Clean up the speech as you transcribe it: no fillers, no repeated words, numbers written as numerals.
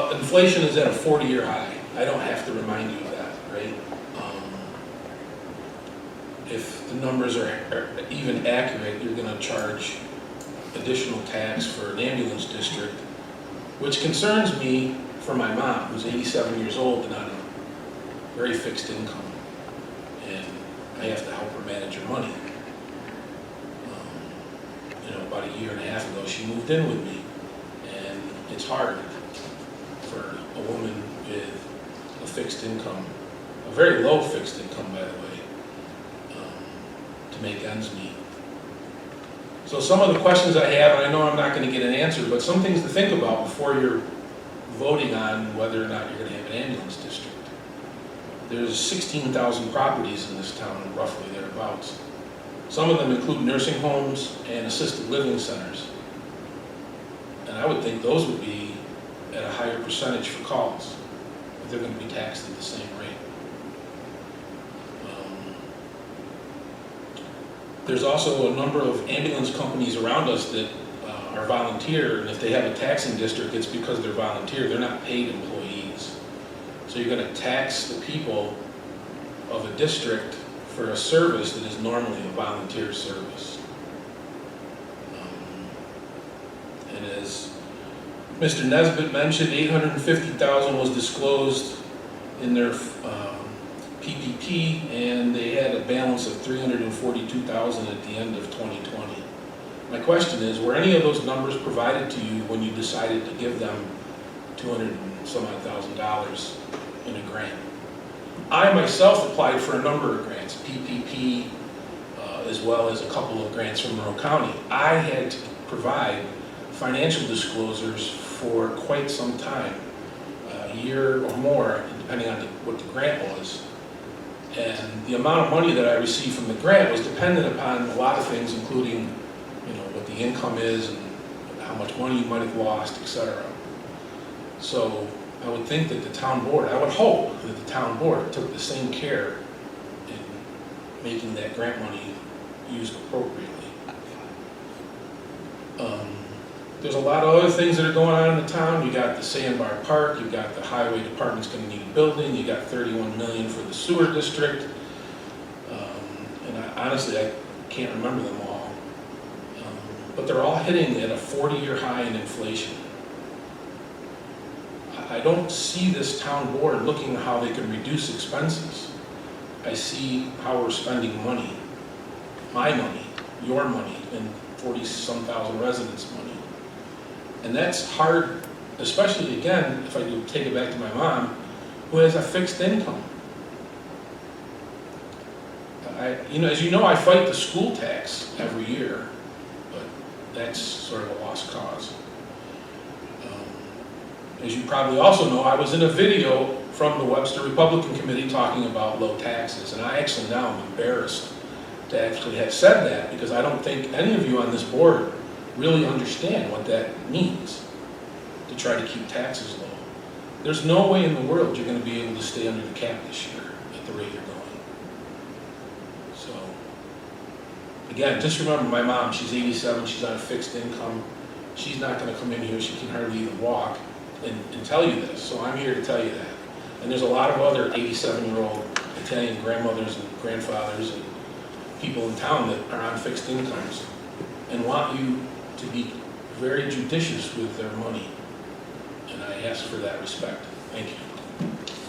Well, inflation is at a 40-year high. I don't have to remind you of that, right? If the numbers are even accurate, you're going to charge additional tax for an ambulance district, which concerns me for my mom, who's 87 years old and on a very fixed income, and I have to help her manage her money. About a year and a half ago, she moved in with me, and it's hard for a woman with a fixed income, a very low fixed income, by the way, to make ends meet. So some of the questions I have, and I know I'm not going to get an answer, but some things to think about before you're voting on whether or not you're going to have an ambulance district. There's 16,000 properties in this town, roughly thereabouts. Some of them include nursing homes and assisted living centers. And I would think those would be at a higher percentage for calls, but they're going to be taxed at the same rate. There's also a number of ambulance companies around us that are volunteer, and if they have a taxing district, it's because they're volunteer. They're not paid employees. So you're going to tax the people of a district for a service that is normally a volunteer service. And as Mr. Nesbitt mentioned, $850,000 was disclosed in their PPP, and they had a balance of $342,000 at the end of 2020. My question is, were any of those numbers provided to you when you decided to give them $200,000 and some odd thousand in a grant? I myself applied for a number of grants, PPP, as well as a couple of grants from Monroe County. I had to provide financial disclosures for quite some time, a year or more, depending on what the grant was. And the amount of money that I received from the grant was dependent upon a lot of things, including, what the income is and how much money you might have lost, etc. So I would think that the town board, I would hope that the town board took the same care in making that grant money used appropriately. There's a lot of other things that are going on in the town. You got the Sandbar Park, you got the highway department's going to need a building, you got $31 million for the sewer district, and honestly I can't remember them all. But they're all hitting at a 40-year high in inflation. I don't see this town board looking at how they can reduce expenses. I see how we're spending money, my money, your money, and 40-some thousand residents' money. And that's hard, especially, again, if I do take it back to my mom, who has a fixed income. As you know, I fight the school tax every year, but that's sort of a lost cause. As you probably also know, I was in a video from the Webster Republican Committee talking about low taxes, and I actually now am embarrassed to actually have said that, because I don't think any of you on this board really understand what that means, to try to keep taxes low. There's no way in the world you're going to be able to stay under the cap this year at the rate you're going. So, again, just remember my mom, she's 87, she's on a fixed income. She's not going to come in here, she can hardly even walk, and tell you this, so I'm here to tell you that. And there's a lot of other 87-year-old Italian grandmothers and grandfathers and people in town that are on fixed incomes and want you to be very judicious with their money, and I ask for that respect.